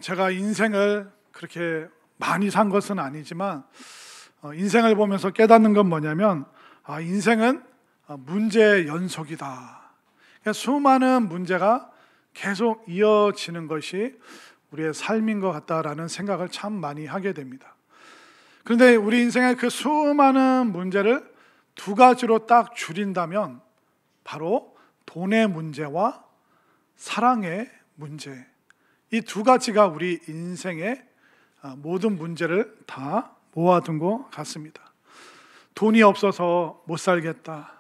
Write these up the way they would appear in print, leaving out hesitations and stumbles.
제가 인생을 그렇게 많이 산 것은 아니지만 인생을 보면서 깨닫는 건 뭐냐면 인생은 문제의 연속이다. 수많은 문제가 계속 이어지는 것이 우리의 삶인 것 같다라는 생각을 참 많이 하게 됩니다. 그런데 우리 인생의 그 수많은 문제를 두 가지로 딱 줄인다면 바로 돈의 문제와 사랑의 문제, 이 두 가지가 우리 인생의 모든 문제를 다 모아둔 것 같습니다. 돈이 없어서 못 살겠다,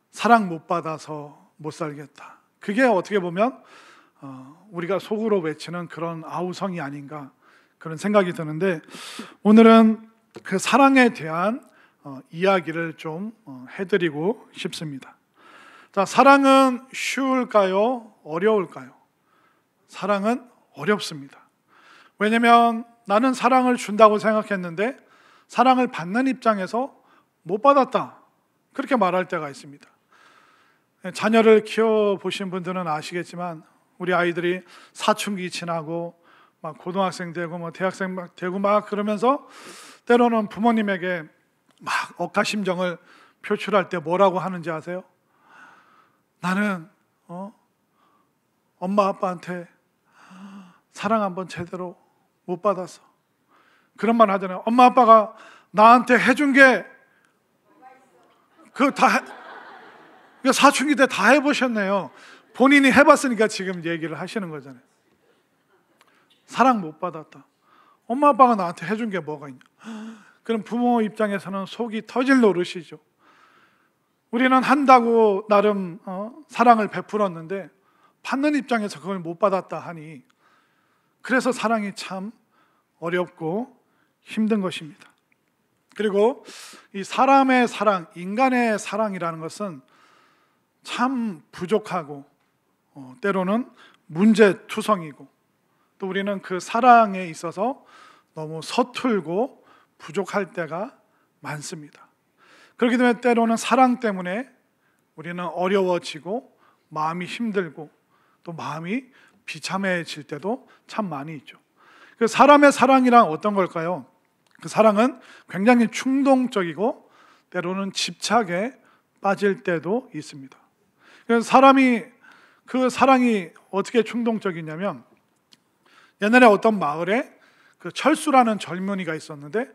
사랑 못 받아서 못 살겠다, 그게 어떻게 보면 우리가 속으로 외치는 그런 아우성이 아닌가 그런 생각이 드는데, 오늘은 그 사랑에 대한 이야기를 좀 해드리고 싶습니다. 자, 사랑은 쉬울까요? 어려울까요? 사랑은 어렵습니다. 왜냐하면 나는 사랑을 준다고 생각했는데 사랑을 받는 입장에서 못 받았다, 그렇게 말할 때가 있습니다. 자녀를 키워보신 분들은 아시겠지만 우리 아이들이 사춘기 지나고 막 고등학생 되고 뭐 대학생 막 되고 막 그러면서 때로는 부모님에게 막 억하심정을 표출할 때 뭐라고 하는지 아세요? 나는 엄마 아빠한테 사랑 한번 제대로 못 받았어, 그런 말 하잖아요. 엄마 아빠가 나한테 해준 게 그 다 사춘기 때 다 해보셨네요. 본인이 해봤으니까 지금 얘기를 하시는 거잖아요. 사랑 못 받았다, 엄마 아빠가 나한테 해준 게 뭐가 있냐. 그럼 부모 입장에서는 속이 터질 노릇이죠. 우리는 한다고 나름 사랑을 베풀었는데 받는 입장에서 그걸 못 받았다 하니, 그래서 사랑이 참 어렵고 힘든 것입니다. 그리고 이 사람의 사랑, 인간의 사랑이라는 것은 참 부족하고 때로는 문제투성이고, 또 우리는 그 사랑에 있어서 너무 서툴고 부족할 때가 많습니다. 그렇기 때문에 때로는 사랑 때문에 우리는 어려워지고 마음이 힘들고 또 마음이 비참해질 때도 참 많이 있죠. 그 사람의 사랑이란 어떤 걸까요? 그 사랑은 굉장히 충동적이고 때로는 집착에 빠질 때도 있습니다. 그래서 그 사랑이 어떻게 충동적이냐면, 옛날에 어떤 마을에 그 철수라는 젊은이가 있었는데,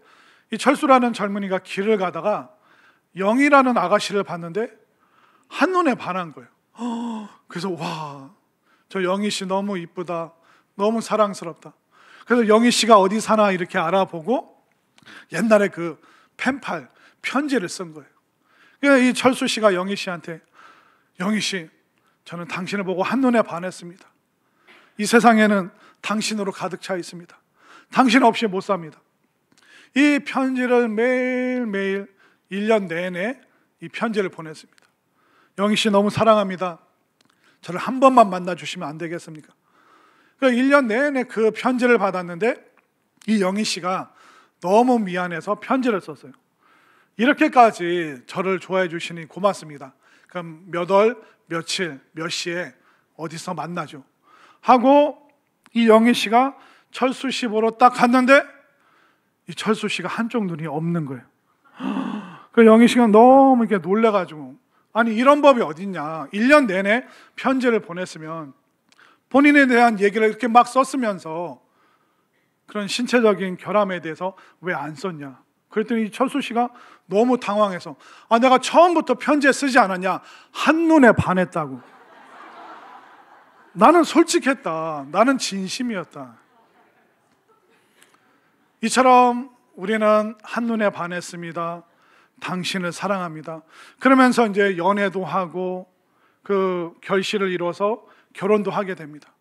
이 철수라는 젊은이가 길을 가다가 영희라는 아가씨를 봤는데 한눈에 반한 거예요. 그래서 와, 저 영희 씨 너무 이쁘다, 너무 사랑스럽다. 그래서 영희 씨가 어디 사나 이렇게 알아보고 옛날에 그 펜팔 편지를 쓴 거예요. 그래서 이 철수 씨가 영희 씨한테, 영희 씨, 저는 당신을 보고 한눈에 반했습니다. 이 세상에는 당신으로 가득 차 있습니다. 당신 없이 못 삽니다. 이 편지를 매일매일 1년 내내 이 편지를 보냈습니다. 영희 씨 너무 사랑합니다. 저를 한 번만 만나주시면 안 되겠습니까? 그러니까 1년 내내 그 편지를 받았는데 이 영희 씨가 너무 미안해서 편지를 썼어요. 이렇게까지 저를 좋아해 주시니 고맙습니다. 그럼 몇 월, 며칠, 몇 시에 어디서 만나죠 하고 이 영희 씨가 철수 씨 보러 딱 갔는데 이 철수 씨가 한쪽 눈이 없는 거예요. 그 영희 씨가 너무 이렇게 놀래가지고, 아니 이런 법이 어딨냐, 1년 내내 편지를 보냈으면 본인에 대한 얘기를 이렇게 막 썼으면서 그런 신체적인 결함에 대해서 왜 안 썼냐. 그랬더니 철수 씨가 너무 당황해서 내가 처음부터 편지에 쓰지 않았냐, 한눈에 반했다고. 나는 솔직했다, 나는 진심이었다. 이처럼 우리는 한눈에 반했습니다. 당신을 사랑합니다. 그러면서 이제 연애도 하고 그 결실을 이뤄서 결혼도 하게 됩니다.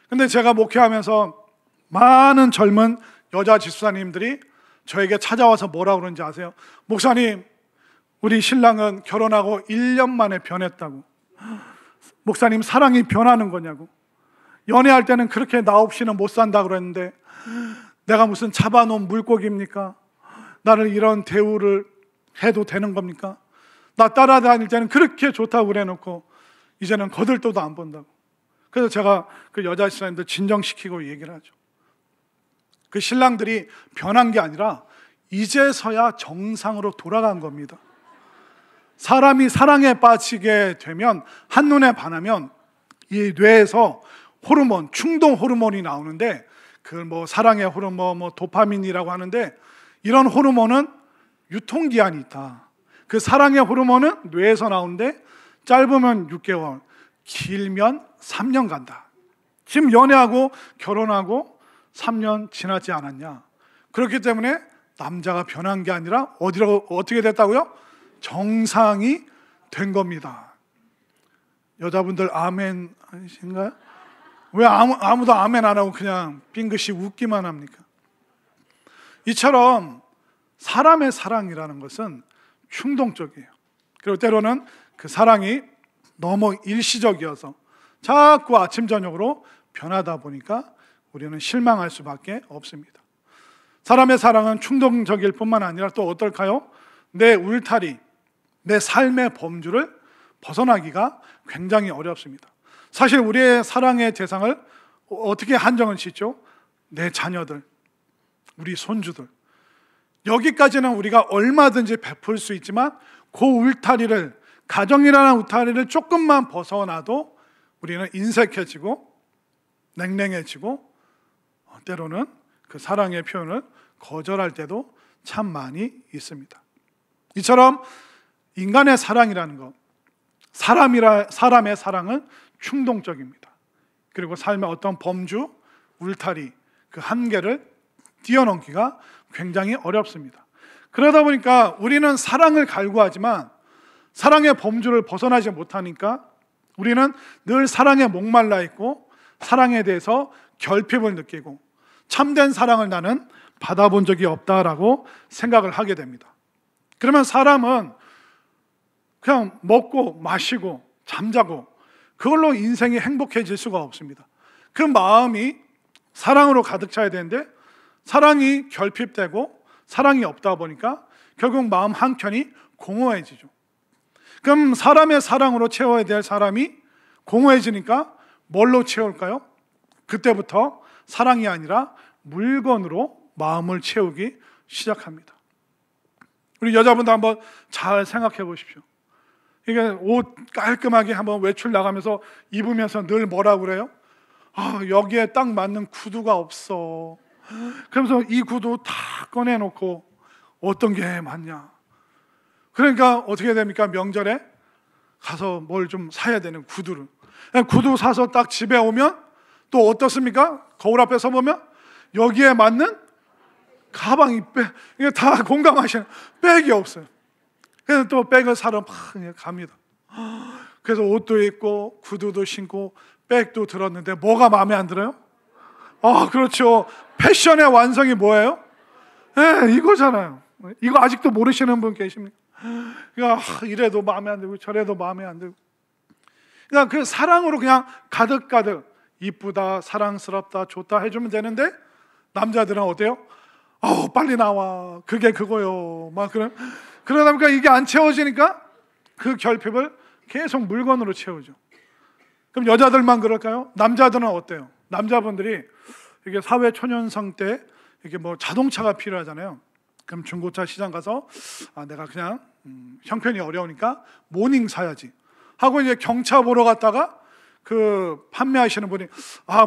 근데 제가 목회하면서 많은 젊은 여자 집사님들이 저에게 찾아와서 뭐라고 그러는지 아세요? 목사님, 우리 신랑은 결혼하고 1년 만에 변했다고. 목사님, 사랑이 변하는 거냐고. 연애할 때는 그렇게 나 없이는 못 산다 그랬는데 내가 무슨 잡아놓은 물고기입니까? 나를 이런 대우를 해도 되는 겁니까? 나 따라다닐 때는 그렇게 좋다고 그래놓고 이제는 거들떠도 안 본다고. 그래서 제가 그 여자 신랑들 진정시키고 얘기를 하죠. 그 신랑들이 변한 게 아니라 이제서야 정상으로 돌아간 겁니다. 사람이 사랑에 빠지게 되면, 한눈에 반하면 이 뇌에서 호르몬, 충동 호르몬이 나오는데, 그걸 뭐 사랑의 호르몬, 뭐 도파민이라고 하는데, 이런 호르몬은 유통기한이 있다. 그 사랑의 호르몬은 뇌에서 나오는데 짧으면 6개월, 길면 3년 간다. 지금 연애하고 결혼하고 3년 지나지 않았냐? 그렇기 때문에 남자가 변한 게 아니라 어떻게 됐다고요? 정상이 된 겁니다. 여자분들 아멘 하신가요? 왜 아무도 아멘 안 하고 그냥 빙긋이 웃기만 합니까? 이처럼 사람의 사랑이라는 것은 충동적이에요. 그리고 때로는 그 사랑이 너무 일시적이어서 자꾸 아침 저녁으로 변하다 보니까 우리는 실망할 수밖에 없습니다. 사람의 사랑은 충동적일 뿐만 아니라 또 어떨까요? 내 울타리, 내 삶의 범주를 벗어나기가 굉장히 어렵습니다. 사실 우리의 사랑의 대상을 어떻게 한정을 짓죠? 내 자녀들, 우리 손주들. 여기까지는 우리가 얼마든지 베풀 수 있지만 그 울타리를, 가정이라는 울타리를 조금만 벗어나도 우리는 인색해지고 냉랭해지고 때로는 그 사랑의 표현을 거절할 때도 참 많이 있습니다. 이처럼 인간의 사랑이라는 것, 사람의 사랑은 충동적입니다. 그리고 삶의 어떤 범주, 울타리, 그 한계를 뛰어넘기가 굉장히 어렵습니다. 그러다 보니까 우리는 사랑을 갈구하지만 사랑의 범주를 벗어나지 못하니까 우리는 늘 사랑에 목말라 있고 사랑에 대해서 결핍을 느끼고 참된 사랑을 나는 받아본 적이 없다라고 생각을 하게 됩니다. 그러면 사람은 그냥 먹고 마시고 잠자고 그걸로 인생이 행복해질 수가 없습니다. 그 마음이 사랑으로 가득 차야 되는데 사랑이 결핍되고 사랑이 없다 보니까 결국 마음 한켠이 공허해지죠. 그럼 사람의 사랑으로 채워야 될 사람이 공허해지니까 뭘로 채울까요? 그때부터 사랑이 아니라 물건으로 마음을 채우기 시작합니다. 우리 여자분도 한번 잘 생각해 보십시오. 이게 옷 깔끔하게 한번 외출 나가면서 입으면서 늘 뭐라 그래요? 여기에 딱 맞는 구두가 없어. 그러면서 이 구두 다 꺼내놓고 어떤 게 맞냐? 그러니까 어떻게 됩니까? 명절에 가서 뭘 좀 사야 되는 구두를. 구두 사서 딱 집에 오면 또 어떻습니까? 거울 앞에 서 보면 여기에 맞는 가방이 이게 다 공감하시는 백이 없어요. 그래서 또 백을 사러 막 갑니다. 그래서 옷도 입고 구두도 신고 백도 들었는데 뭐가 마음에 안 들어요? 그렇죠. 패션의 완성이 뭐예요? 이거잖아요. 이거 아직도 모르시는 분 계십니까? 그러니까 이래도 마음에 안 들고 저래도 마음에 안 들고. 그러니까 그 사랑으로 그냥 가득가득 이쁘다, 사랑스럽다, 좋다 해주면 되는데 남자들은 어때요? 빨리 나와. 그게 그거요. 막 그러다 보니까 이게 안 채워지니까 그 결핍을 계속 물건으로 채우죠. 그럼 여자들만 그럴까요? 남자들은 어때요? 남자분들이 이게 사회 초년생 때 이게 뭐 자동차가 필요하잖아요. 그럼 중고차 시장 가서 내가 그냥 형편이 어려우니까 모닝 사야지 하고 이제 경차 보러 갔다가 그 판매하시는 분이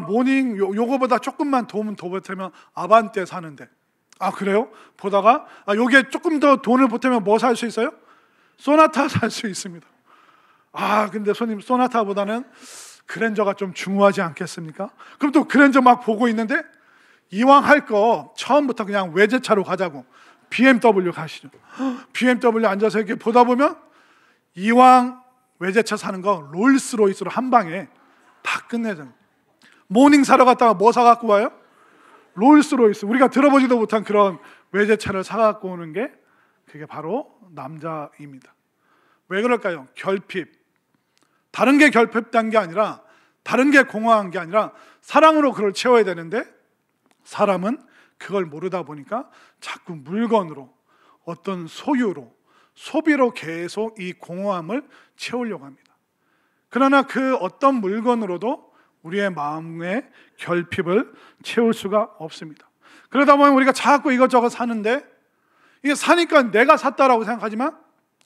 모닝 요거보다 조금만 돈은 더 보태면 아반떼 사는데 그래요? 보다가 요게 조금 더 돈을 보태면 뭐 살 수 있어요? 소나타 살 수 있습니다. 근데 손님 소나타보다는 그랜저가 좀 중후하지 않겠습니까? 그럼 또 그랜저 막 보고 있는데 이왕 할 거 처음부터 그냥 외제차로 가자고 BMW 가시죠. BMW 앉아서 이렇게 보다 보면 이왕 외제차 사는 거 롤스로이스로 한 방에 다 끝내잖아요. 모닝 사러 갔다가 뭐 사갖고 와요? 롤스로이스. 우리가 들어보지도 못한 그런 외제차를 사갖고 오는 게 그게 바로 남자입니다. 왜 그럴까요? 결핍. 다른 게 결핍된 게 아니라 다른 게 공허한 게 아니라 사랑으로 그걸 채워야 되는데 사람은 그걸 모르다 보니까 자꾸 물건으로 어떤 소유로 소비로 계속 이 공허함을 채우려고 합니다. 그러나 그 어떤 물건으로도 우리의 마음의 결핍을 채울 수가 없습니다. 그러다 보면 우리가 자꾸 이것저것 사는데, 이게 사니까 내가 샀다라고 생각하지만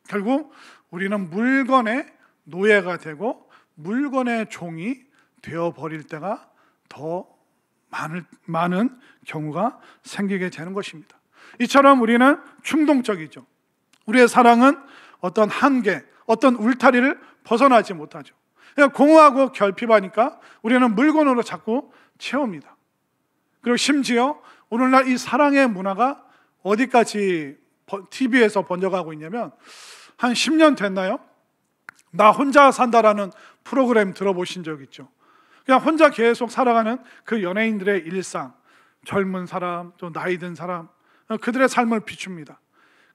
결국 우리는 물건의 노예가 되고 물건의 종이 되어버릴 때가 더 많은 경우가 생기게 되는 것입니다. 이처럼 우리는 충동적이죠. 우리의 사랑은 어떤 한계, 어떤 울타리를 벗어나지 못하죠. 그러니까 공허하고 결핍하니까 우리는 물건으로 자꾸 채웁니다. 그리고 심지어 오늘날 이 사랑의 문화가 어디까지 TV에서 번져가고 있냐면, 한 10년 됐나요? 나 혼자 산다라는 프로그램 들어보신 적 있죠? 그냥 혼자 계속 살아가는 그 연예인들의 일상, 젊은 사람, 또 나이 든 사람, 그들의 삶을 비춥니다.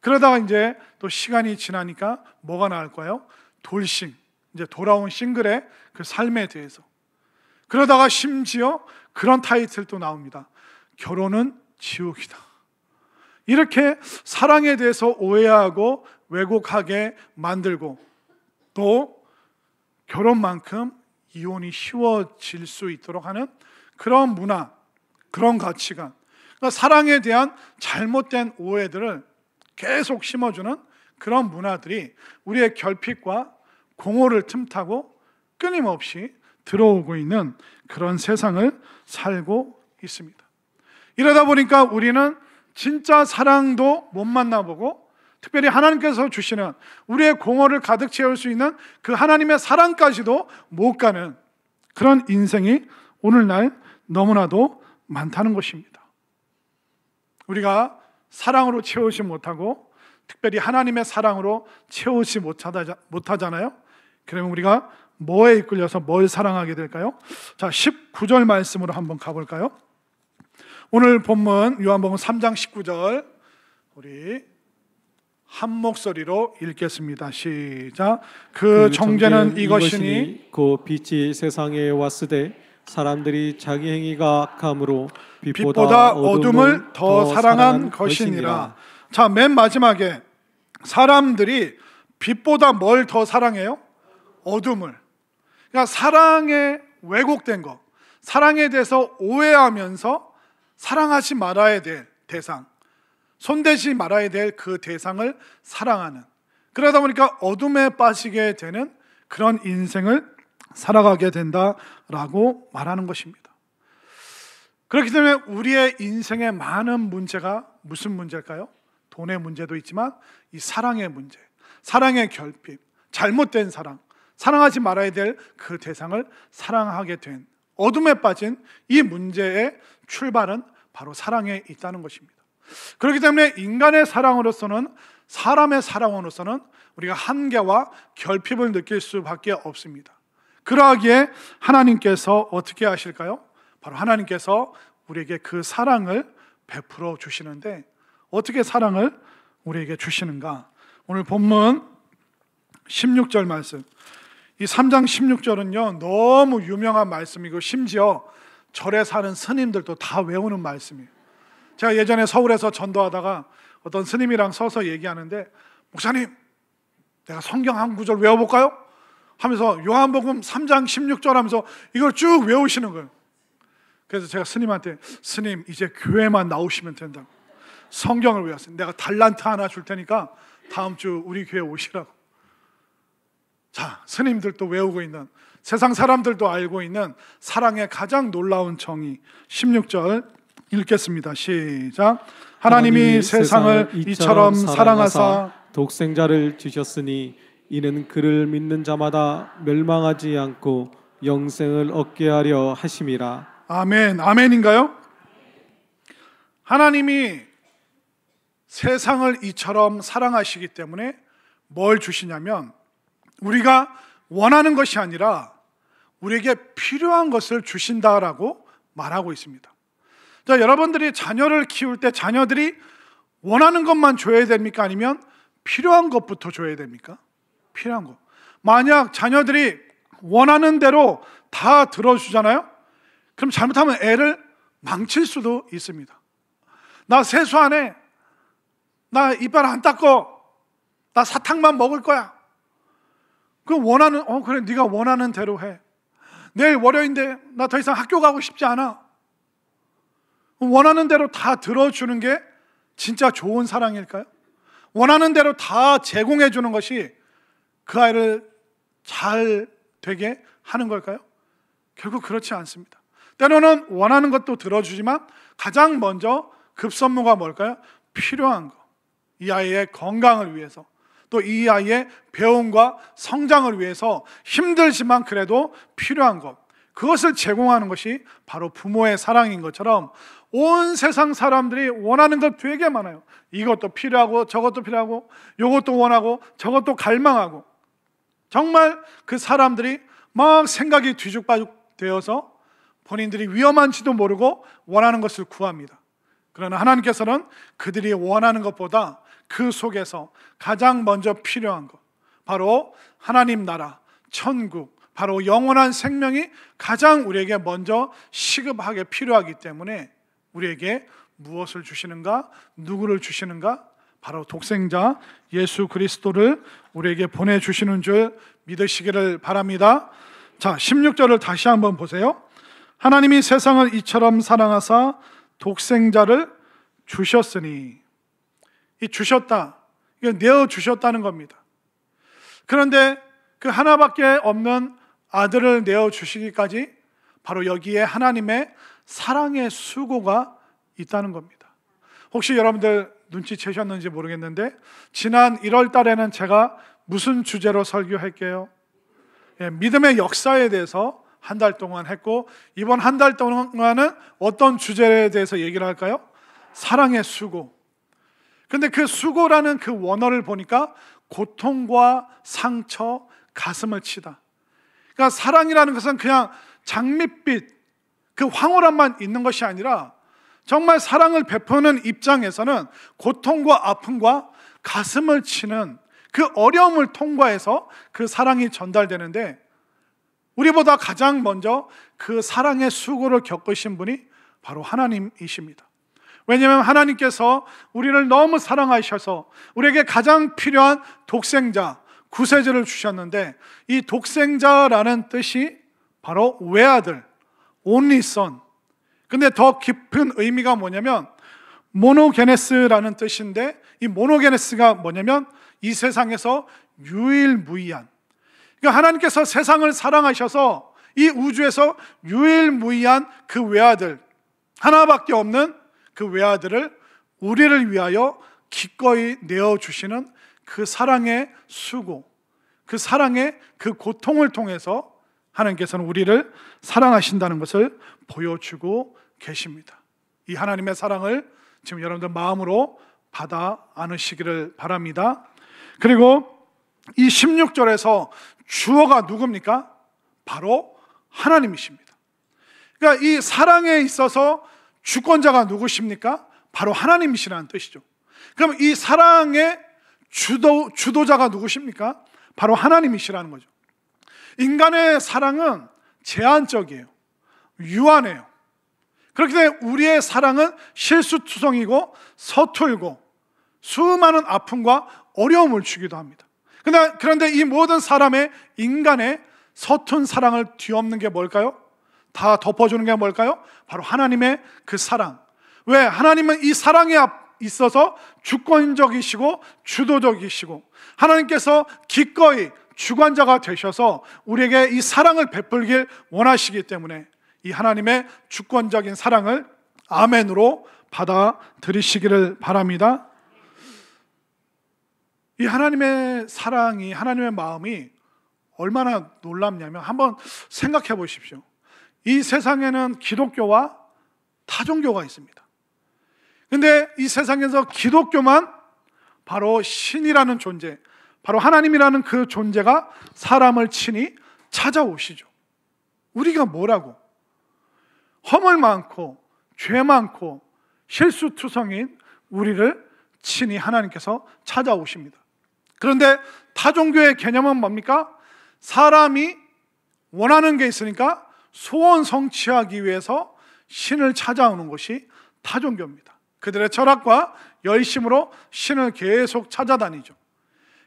그러다가 이제 또 시간이 지나니까 뭐가 나올까요? 돌싱, 이제 돌아온 싱글의 그 삶에 대해서. 그러다가 심지어 그런 타이틀도 나옵니다. 결혼은 지옥이다. 이렇게 사랑에 대해서 오해하고 왜곡하게 만들고, 또 결혼만큼 이혼이 쉬워질 수 있도록 하는 그런 문화, 그런 가치관, 그러니까 사랑에 대한 잘못된 오해들을 계속 심어주는 그런 문화들이 우리의 결핍과 공허를 틈타고 끊임없이 들어오고 있는 그런 세상을 살고 있습니다. 이러다 보니까 우리는 진짜 사랑도 못 만나보고, 특별히 하나님께서 주시는 우리의 공허를 가득 채울 수 있는 그 하나님의 사랑까지도 못 가는 그런 인생이 오늘날 너무나도 많다는 것입니다. 우리가 사랑으로 채우지 못하고, 특별히 하나님의 사랑으로 채우지 못하잖아요. 그러면 우리가 뭐에 이끌려서 뭘 사랑하게 될까요? 자, 19절 말씀으로 한번 가볼까요? 오늘 본문 요한복음 3장 19절 우리 한 목소리로 읽겠습니다. 시작. 그 정죄는 이것이니 그 빛이 세상에 왔으되 사람들이 자기 행위가 악함으로 빛보다 어둠을 더 사랑한 것이니라. 자, 맨 마지막에 사람들이 빛보다 뭘 더 사랑해요? 어둠을. 그러니까 사랑에 왜곡된 것, 사랑에 대해서 오해하면서 사랑하지 말아야 될 대상, 손대지 말아야 될 그 대상을 사랑하는, 그러다 보니까 어둠에 빠지게 되는 그런 인생을 살아가게 된다라고 말하는 것입니다. 그렇기 때문에 우리의 인생의 많은 문제가 무슨 문제일까요? 돈의 문제도 있지만 이 사랑의 문제, 사랑의 결핍, 잘못된 사랑, 사랑하지 말아야 될 그 대상을 사랑하게 된 어둠에 빠진 이 문제의 출발은 바로 사랑에 있다는 것입니다. 그렇기 때문에 인간의 사랑으로서는, 사람의 사랑으로서는 우리가 한계와 결핍을 느낄 수밖에 없습니다. 그러하기에 하나님께서 어떻게 하실까요? 바로 하나님께서 우리에게 그 사랑을 베풀어 주시는데, 어떻게 사랑을 우리에게 주시는가? 오늘 본문 16절 말씀, 이 3장 16절은요 너무 유명한 말씀이고 심지어 절에 사는 스님들도 다 외우는 말씀이에요. 제가 예전에 서울에서 전도하다가 어떤 스님이랑 서서 얘기하는데, 목사님 내가 성경 한 구절 외워볼까요? 하면서 요한복음 3장 16절 하면서 이걸 쭉 외우시는 거예요. 그래서 제가 스님한테, 스님 이제 교회만 나오시면 된다고, 성경을 외웠어요. 내가 달란트 하나 줄 테니까 다음 주 우리 교회 오시라고. 자, 스님들도 외우고 있는, 세상 사람들도 알고 있는 사랑의 가장 놀라운 정의, 16절 읽겠습니다. 시작. 하나님이 세상을 이처럼 사랑하사 독생자를 주셨으니 이는 그를 믿는 자마다 멸망하지 않고 영생을 얻게 하려 하심이라. 아멘. 아멘인가요? 하나님이 세상을 이처럼 사랑하시기 때문에 뭘 주시냐면, 우리가 원하는 것이 아니라 우리에게 필요한 것을 주신다라고 말하고 있습니다. 자, 여러분들이 자녀를 키울 때 자녀들이 원하는 것만 줘야 됩니까? 아니면 필요한 것부터 줘야 됩니까? 필요한 것. 만약 자녀들이 원하는 대로 다 들어주잖아요? 그럼 잘못하면 애를 망칠 수도 있습니다. 나 세수 안 해. 나 이빨 안 닦어. 나 사탕만 먹을 거야. 그럼 그래 네가 원하는 대로 해. 내일 월요일인데 나 더 이상 학교 가고 싶지 않아. 원하는 대로 다 들어주는 게 진짜 좋은 사랑일까요? 원하는 대로 다 제공해 주는 것이 그 아이를 잘 되게 하는 걸까요? 결국 그렇지 않습니다. 때로는 원하는 것도 들어주지만 가장 먼저 급선무가 뭘까요? 필요한 것. 이 아이의 건강을 위해서, 또 이 아이의 배움과 성장을 위해서 힘들지만 그래도 필요한 것, 그것을 제공하는 것이 바로 부모의 사랑인 것처럼 온 세상 사람들이 원하는 것 되게 많아요. 이것도 필요하고 저것도 필요하고 이것도 원하고 저것도 갈망하고, 정말 그 사람들이 막 생각이 뒤죽박죽 되어서 본인들이 위험한지도 모르고 원하는 것을 구합니다. 그러나 하나님께서는 그들이 원하는 것보다 그 속에서 가장 먼저 필요한 것, 바로 하나님 나라, 천국, 바로 영원한 생명이 가장 우리에게 먼저 시급하게 필요하기 때문에 우리에게 무엇을 주시는가? 누구를 주시는가? 바로 독생자 예수 그리스도를 우리에게 보내주시는 줄 믿으시기를 바랍니다. 자, 16절을 다시 한번 보세요. 하나님이 세상을 이처럼 사랑하사 독생자를 주셨으니, 이 주셨다, 이거 내어주셨다는 겁니다. 그런데 그 하나밖에 없는 아들을 내어주시기까지 바로 여기에 하나님의 사랑의 수고가 있다는 겁니다. 혹시 여러분들 눈치채셨는지 모르겠는데 지난 1월 달에는 제가 무슨 주제로 설교할게요? 믿음의 역사에 대해서 한 달 동안 했고, 이번 한 달 동안은 어떤 주제에 대해서 얘기를 할까요? 사랑의 수고. 근데 그 수고라는 그 원어를 보니까 고통과 상처, 가슴을 치다. 그러니까 사랑이라는 것은 그냥 장밋빛, 그 황홀함만 있는 것이 아니라 정말 사랑을 베푸는 입장에서는 고통과 아픔과 가슴을 치는 그 어려움을 통과해서 그 사랑이 전달되는데, 우리보다 가장 먼저 그 사랑의 수고를 겪으신 분이 바로 하나님이십니다. 왜냐하면 하나님께서 우리를 너무 사랑하셔서 우리에게 가장 필요한 독생자, 구세주를 주셨는데, 이 독생자라는 뜻이 바로 외아들, only son. 근데 더 깊은 의미가 뭐냐면 모노게네스라는 뜻인데, 이 모노게네스가 뭐냐면 이 세상에서 유일무이한, 그러니까 하나님께서 세상을 사랑하셔서 이 우주에서 유일무이한 그 외아들, 하나밖에 없는 그 외아들을 우리를 위하여 기꺼이 내어주시는 그 사랑의 수고, 그 사랑의 그 고통을 통해서 하나님께서는 우리를 사랑하신다는 것을 보여주고 계십니다. 이 하나님의 사랑을 지금 여러분들 마음으로 받아 안으시기를 바랍니다. 그리고 이 16절에서 주어가 누굽니까? 바로 하나님이십니다. 그러니까 이 사랑에 있어서 주권자가 누구십니까? 바로 하나님이시라는 뜻이죠. 그럼 이 사랑의 주도자가 누구십니까? 바로 하나님이시라는 거죠. 인간의 사랑은 제한적이에요. 유한해요. 그렇기 때문에 우리의 사랑은 실수투성이고 서툴고 수많은 아픔과 어려움을 주기도 합니다. 그런데 이 모든 사람의, 인간의 서툰 사랑을 뒤엎는 게 뭘까요? 다 덮어주는 게 뭘까요? 바로 하나님의 그 사랑. 왜? 하나님은 이 사랑에 있어서 주권적이시고 주도적이시고 하나님께서 기꺼이 주관자가 되셔서 우리에게 이 사랑을 베풀길 원하시기 때문에 이 하나님의 주권적인 사랑을 아멘으로 받아들이시기를 바랍니다. 이 하나님의 사랑이, 하나님의 마음이 얼마나 놀랍냐면 한번 생각해 보십시오. 이 세상에는 기독교와 타종교가 있습니다. 근데 이 세상에서 기독교만 바로 신이라는 존재, 바로 하나님이라는 그 존재가 사람을 친히 찾아오시죠. 우리가 뭐라고? 허물 많고 죄 많고 실수투성인 우리를 친히 하나님께서 찾아오십니다. 그런데 타종교의 개념은 뭡니까? 사람이 원하는 게 있으니까 소원 성취하기 위해서 신을 찾아오는 것이 타종교입니다. 그들의 철학과 열심으로 신을 계속 찾아다니죠.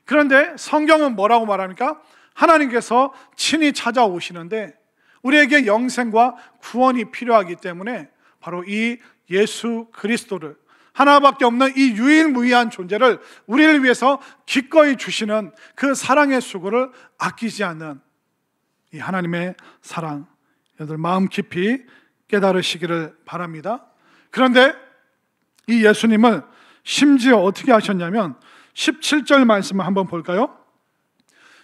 그런데 성경은 뭐라고 말합니까? 하나님께서 친히 찾아오시는데 우리에게 영생과 구원이 필요하기 때문에 바로 이 예수 그리스도를, 하나밖에 없는 이 유일무이한 존재를 우리를 위해서 기꺼이 주시는 그 사랑의 수고를 아끼지 않는 이 하나님의 사랑, 여러분들 마음 깊이 깨달으시기를 바랍니다. 그런데 이 예수님을 심지어 어떻게 하셨냐면 17절 말씀을 한번 볼까요?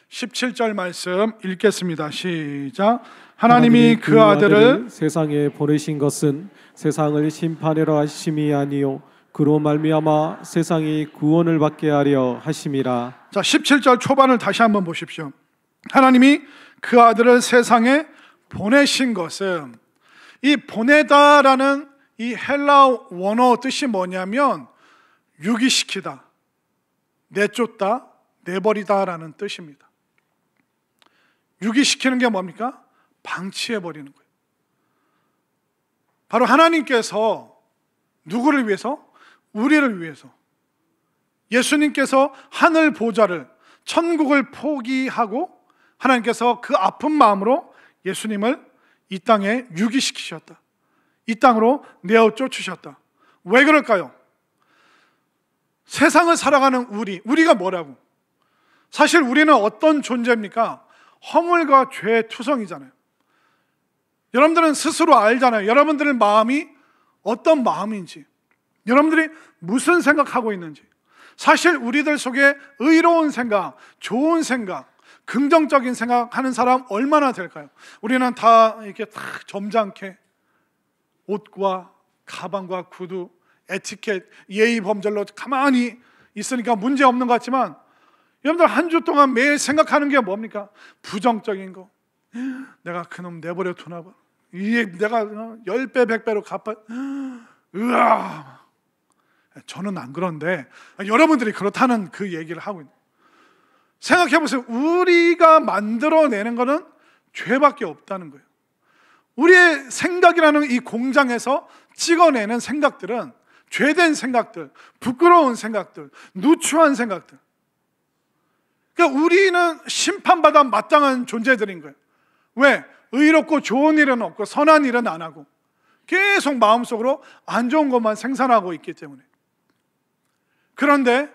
17절 말씀 읽겠습니다. 시작. 하나님이 그 아들을 세상에 보내신 것은 세상을 심판하려 하심이 아니요 그로 말미암아 세상이 구원을 받게 하려 하심이라. 자, 17절 초반을 다시 한번 보십시오. 하나님이 그 아들을 세상에 보내신 것은, 이 보내다라는 이 헬라어 원어 뜻이 뭐냐면 유기시키다, 내쫓다, 내버리다라는 뜻입니다. 유기시키는 게 뭡니까? 방치해버리는 거예요. 바로 하나님께서 누구를 위해서? 우리를 위해서. 예수님께서 하늘 보좌를, 천국을 포기하고 하나님께서 그 아픈 마음으로 예수님을 이 땅에 유기시키셨다. 이 땅으로 내어 쫓으셨다. 왜 그럴까요? 세상을 살아가는 우리가 뭐라고? 사실 우리는 어떤 존재입니까? 허물과 죄의 투성이잖아요. 여러분들은 스스로 알잖아요. 여러분들의 마음이 어떤 마음인지, 여러분들이 무슨 생각하고 있는지. 사실 우리들 속에 의로운 생각, 좋은 생각, 긍정적인 생각하는 사람 얼마나 될까요? 우리는 다 이렇게 딱 점잖게 옷과 가방과 구두, 에티켓, 예의 범절로 가만히 있으니까 문제 없는 것 같지만, 여러분들 한 주 동안 매일 생각하는 게 뭡니까? 부정적인 거. 내가 그놈 내버려 두나 봐. 이게 내가 10배, 100배로 갚아. 으아. 저는 안 그런데 여러분들이 그렇다는 그 얘기를 하고 있는. 생각해 보세요. 우리가 만들어내는 거는 죄밖에 없다는 거예요. 우리의 생각이라는 이 공장에서 찍어내는 생각들은 죄된 생각들, 부끄러운 생각들, 누추한 생각들. 그러니까 우리는 심판받아 마땅한 존재들인 거예요. 왜? 의롭고 좋은 일은 없고 선한 일은 안 하고 계속 마음속으로 안 좋은 것만 생산하고 있기 때문에. 그런데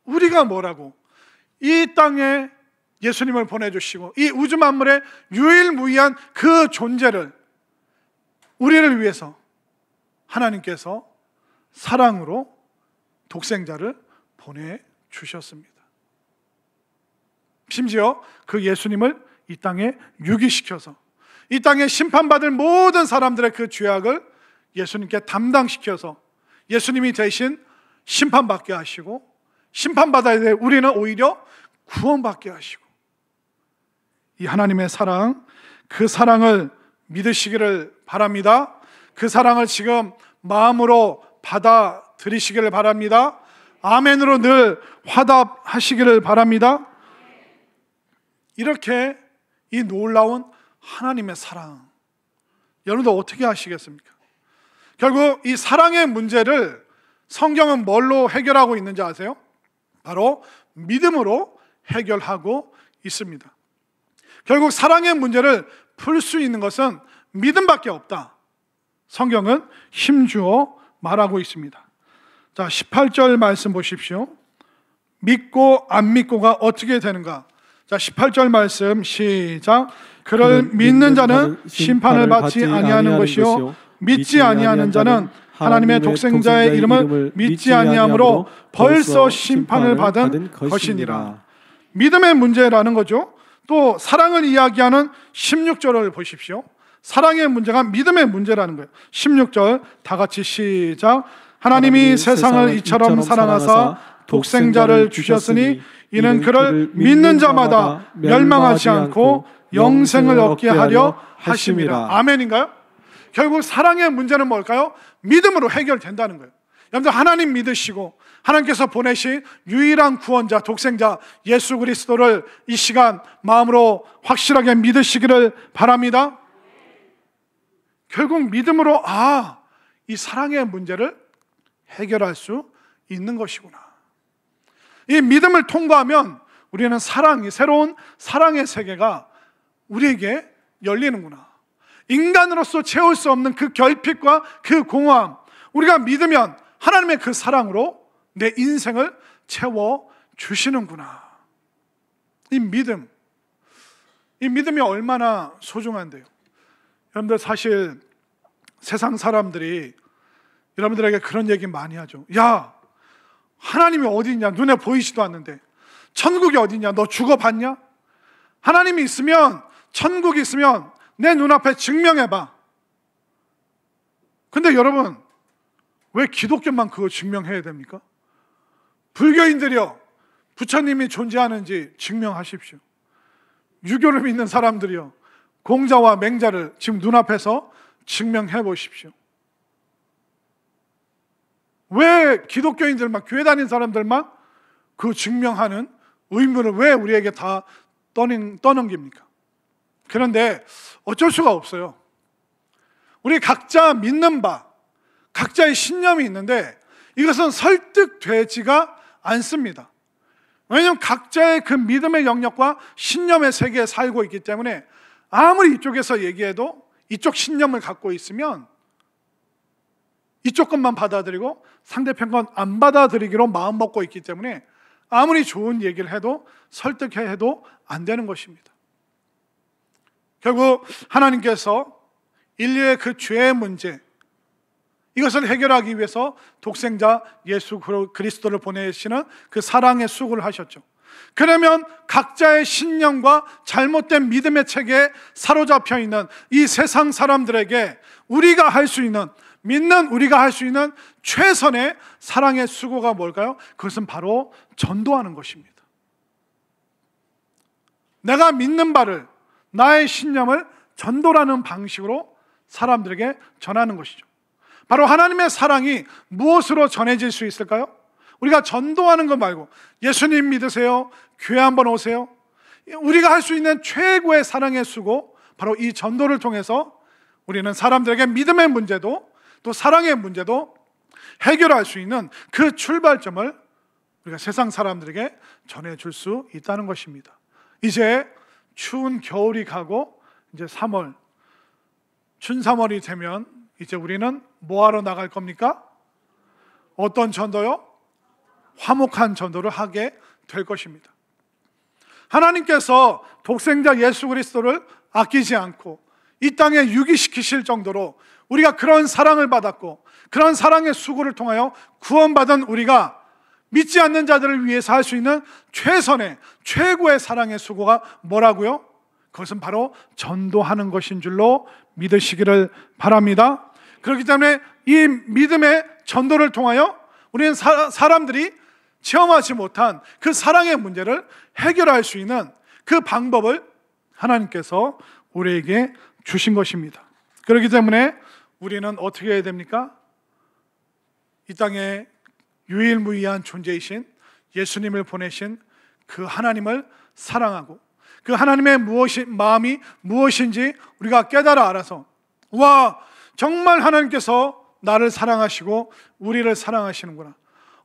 우리가 뭐라고? 이 땅에 예수님을 보내주시고 이 우주 만물의 유일무이한 그 존재를 우리를 위해서 하나님께서 사랑으로 독생자를 보내주셨습니다. 심지어 그 예수님을 이 땅에 유기시켜서 이 땅에 심판받을 모든 사람들의 그 죄악을 예수님께 담당시켜서 예수님이 대신 심판받게 하시고, 심판받아야 될 우리는 오히려 구원받게 하시고, 이 하나님의 사랑, 그 사랑을 믿으시기를 바랍니다. 그 사랑을 지금 마음으로 받아들이시기를 바랍니다. 아멘으로 늘 화답하시기를 바랍니다. 이렇게 이 놀라운 하나님의 사랑, 여러분들 어떻게 하시겠습니까? 결국 이 사랑의 문제를 성경은 뭘로 해결하고 있는지 아세요? 바로 믿음으로 해결하고 있습니다. 결국 사랑의 문제를 풀 수 있는 것은 믿음밖에 없다. 성경은 힘주어 말하고 있습니다. 자, 18절 말씀 보십시오. 믿고 안 믿고가 어떻게 되는가? 자, 18절 말씀 시작. 그를 믿는 자는 심판을 받지 아니하는 것이요 믿지 아니하는 자는 하나님의 독생자의 이름을 믿지 아니함으로 벌써 심판을 받은 것이니라. 믿음의 문제라는 거죠. 또 사랑을 이야기하는 16절을 보십시오. 사랑의 문제가 믿음의 문제라는 거예요. 16절 다 같이 시작. 하나님이 세상을 이처럼 사랑하사 독생자를 주셨으니 이는 그를 믿는 자마다 멸망하지 않고 영생을 얻게 하려 하심이라. 아멘인가요? 결국 사랑의 문제는 뭘까요? 믿음으로 해결된다는 거예요. 여러분들 하나님 믿으시고 하나님께서 보내신 유일한 구원자, 독생자 예수 그리스도를 이 시간 마음으로 확실하게 믿으시기를 바랍니다. 결국 믿음으로 이 사랑의 문제를 해결할 수 있는 것이구나. 이 믿음을 통과하면 우리는 새로운 사랑의 세계가 우리에게 열리는구나. 인간으로서 채울 수 없는 그 결핍과 그 공허함, 우리가 믿으면 하나님의 그 사랑으로 내 인생을 채워주시는구나. 이 믿음이 얼마나 소중한데요. 여러분들, 사실 세상 사람들이 여러분들에게 그런 얘기 많이 하죠. 야, 하나님이 어디 있냐? 눈에 보이지도 않는데. 천국이 어디 있냐? 너 죽어봤냐? 하나님이 있으면, 천국이 있으면 내 눈앞에 증명해봐. 근데 여러분, 왜 기독교만 그거 증명해야 됩니까? 불교인들이요, 부처님이 존재하는지 증명하십시오. 유교를 믿는 사람들이요, 공자와 맹자를 지금 눈앞에서 증명해 보십시오. 왜 기독교인들만, 교회 다니는 사람들만 그 증명하는 의무를 왜 우리에게 다 떠넘깁니까? 그런데 어쩔 수가 없어요. 우리 각자 믿는 바, 각자의 신념이 있는데 이것은 설득되지가 않습니다. 왜냐하면 각자의 그 믿음의 영역과 신념의 세계에 살고 있기 때문에 아무리 이쪽에서 얘기해도 이쪽 신념을 갖고 있으면 이쪽 것만 받아들이고 상대편 건 안 받아들이기로 마음먹고 있기 때문에 아무리 좋은 얘기를 해도 설득해도 안 되는 것입니다. 결국 하나님께서 인류의 그 죄의 문제, 이것을 해결하기 위해서 독생자 예수 그리스도를 보내시는 그 사랑의 수고를 하셨죠. 그러면 각자의 신념과 잘못된 믿음의 체계에 사로잡혀 있는 이 세상 사람들에게 우리가 할 수 있는, 믿는 우리가 할 수 있는 최선의 사랑의 수고가 뭘까요? 그것은 바로 전도하는 것입니다. 내가 믿는 바를, 나의 신념을 전도라는 방식으로 사람들에게 전하는 것이죠. 바로 하나님의 사랑이 무엇으로 전해질 수 있을까요? 우리가 전도하는 것 말고 예수님 믿으세요, 교회 한번 오세요, 우리가 할 수 있는 최고의 사랑의 수고, 바로 이 전도를 통해서 우리는 사람들에게 믿음의 문제도 또 사랑의 문제도 해결할 수 있는 그 출발점을 우리가 세상 사람들에게 전해줄 수 있다는 것입니다. 이제 추운 겨울이 가고 이제 3월, 춘 3월이 되면 이제 우리는 뭐하러 나갈 겁니까? 어떤 전도요? 화목한 전도를 하게 될 것입니다. 하나님께서 독생자 예수 그리스도를 아끼지 않고 이 땅에 유기시키실 정도로 우리가 그런 사랑을 받았고 그런 사랑의 수고를 통하여 구원받은 우리가 믿지 않는 자들을 위해서 할 수 있는 최선의 최고의 사랑의 수고가 뭐라고요? 그것은 바로 전도하는 것인 줄로 믿으시기를 바랍니다. 그렇기 때문에 이 믿음의 전도를 통하여 우리는 사람들이 체험하지 못한 그 사랑의 문제를 해결할 수 있는 그 방법을 하나님께서 우리에게 주신 것입니다. 그렇기 때문에 우리는 어떻게 해야 됩니까? 이 땅에 유일무이한 존재이신 예수님을 보내신 그 하나님을 사랑하고 그 하나님의 마음이 무엇인지 우리가 깨달아 알아서, 와, 정말 하나님께서 나를 사랑하시고 우리를 사랑하시는구나,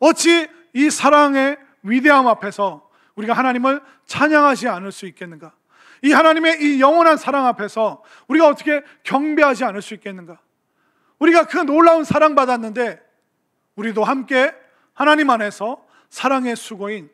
어찌 이 사랑의 위대함 앞에서 우리가 하나님을 찬양하지 않을 수 있겠는가, 이 하나님의 이 영원한 사랑 앞에서 우리가 어떻게 경배하지 않을 수 있겠는가, 우리가 그 놀라운 사랑 받았는데 우리도 함께 하나님 안에서 사랑의 수고인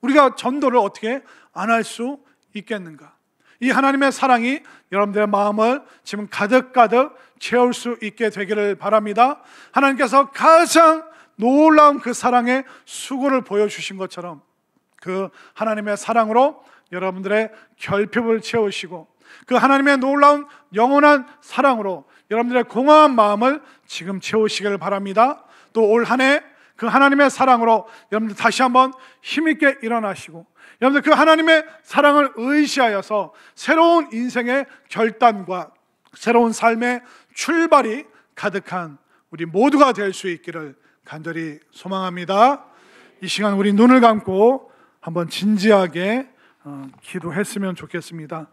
우리가 전도를 어떻게 안 할 수 있겠는가. 이 하나님의 사랑이 여러분들의 마음을 지금 가득가득 채울 수 있게 되기를 바랍니다. 하나님께서 가장 놀라운 그 사랑의 수고를 보여주신 것처럼 그 하나님의 사랑으로 여러분들의 결핍을 채우시고 그 하나님의 놀라운 영원한 사랑으로 여러분들의 공허한 마음을 지금 채우시기를 바랍니다. 또 올 한 해 그 하나님의 사랑으로 여러분들 다시 한번 힘있게 일어나시고 여러분들 그 하나님의 사랑을 의지하여서 새로운 인생의 결단과 새로운 삶의 출발이 가득한 우리 모두가 될 수 있기를 간절히 소망합니다. 이 시간 우리 눈을 감고 한번 진지하게 기도했으면 좋겠습니다.